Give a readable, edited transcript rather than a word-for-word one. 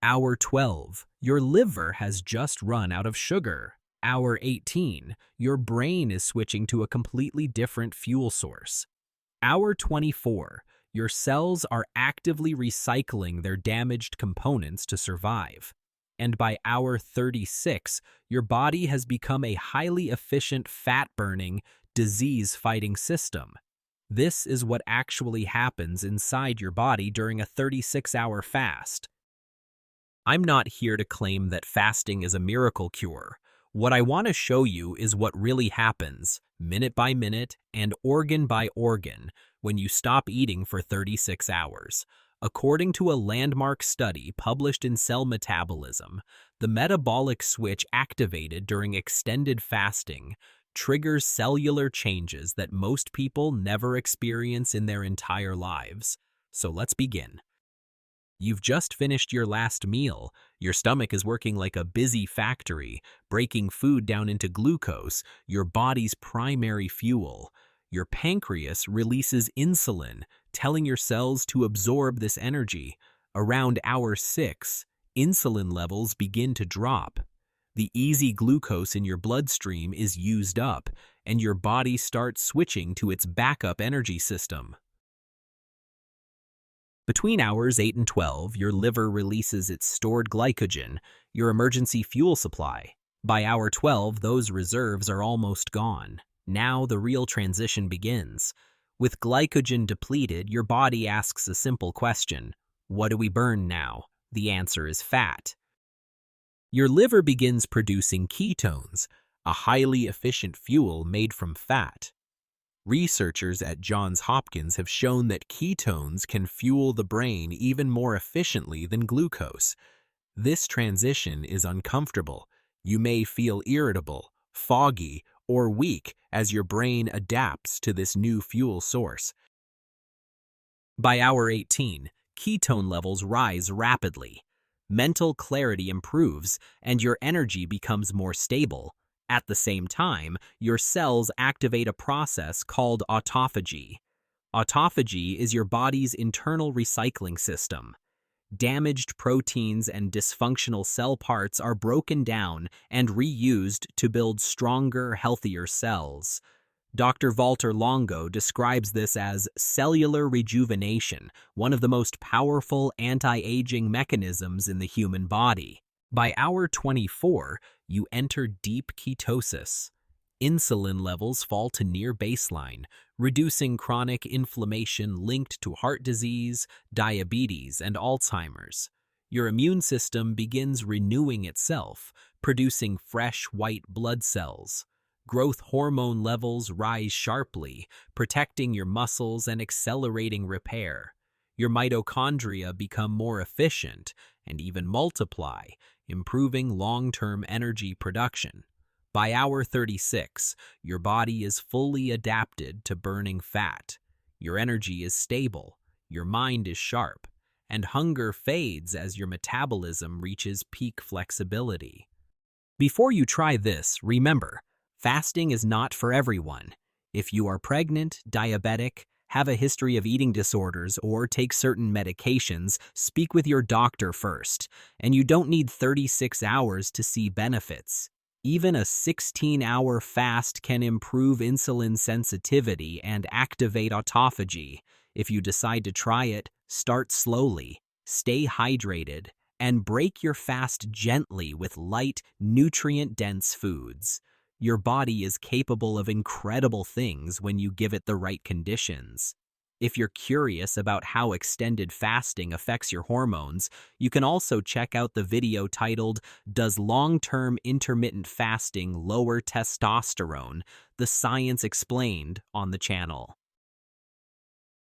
Hour 12, your liver has just run out of sugar. Hour 18, your brain is switching to a completely different fuel source. Hour 24, your cells are actively recycling their damaged components to survive. And by hour 36, your body has become a highly efficient fat-burning, disease-fighting system. This is what actually happens inside your body during a 36-hour fast. I'm not here to claim that fasting is a miracle cure. What I want to show you is what really happens, minute by minute and organ by organ, when you stop eating for 36 hours. According to a landmark study published in Cell Metabolism, the metabolic switch activated during extended fasting triggers cellular changes that most people never experience in their entire lives. So let's begin. You've just finished your last meal. Your stomach is working like a busy factory, breaking food down into glucose, your body's primary fuel. Your pancreas releases insulin, telling your cells to absorb this energy. Around hour 6, insulin levels begin to drop. The easy glucose in your bloodstream is used up, and your body starts switching to its backup energy system. Between hours 8 and 12, your liver releases its stored glycogen, your emergency fuel supply. By hour 12, those reserves are almost gone. Now the real transition begins. With glycogen depleted, your body asks a simple question. What do we burn now? The answer is fat. Your liver begins producing ketones, a highly efficient fuel made from fat. Researchers at Johns Hopkins have shown that ketones can fuel the brain even more efficiently than glucose. This transition is uncomfortable. You may feel irritable, foggy, or weak as your brain adapts to this new fuel source. By hour 18, ketone levels rise rapidly. Mental clarity improves, and your energy becomes more stable. At the same time, your cells activate a process called autophagy. Autophagy is your body's internal recycling system. Damaged proteins and dysfunctional cell parts are broken down and reused to build stronger, healthier cells. Dr. Walter Longo describes this as cellular rejuvenation, one of the most powerful anti-aging mechanisms in the human body. By hour 24, you enter deep ketosis. Insulin levels fall to near baseline, reducing chronic inflammation linked to heart disease, diabetes, and Alzheimer's. Your immune system begins renewing itself, producing fresh white blood cells. Growth hormone levels rise sharply, protecting your muscles and accelerating repair. Your mitochondria become more efficient and even multiply, improving long-term energy production. By hour 36, your body is fully adapted to burning fat. Your energy is stable, your mind is sharp, and hunger fades as your metabolism reaches peak flexibility. Before you try this, remember, fasting is not for everyone. If you are pregnant, diabetic, have a history of eating disorders, or take certain medications, speak with your doctor first. And you don't need 36 hours to see benefits. Even a 16-hour fast can improve insulin sensitivity and activate autophagy. If you decide to try it, start slowly, stay hydrated, and break your fast gently with light, nutrient-dense foods. Your body is capable of incredible things when you give it the right conditions. If you're curious about how extended fasting affects your hormones, you can also check out the video titled, "Does Long-Term Intermittent Fasting Lower Testosterone? The Science Explained," on the channel.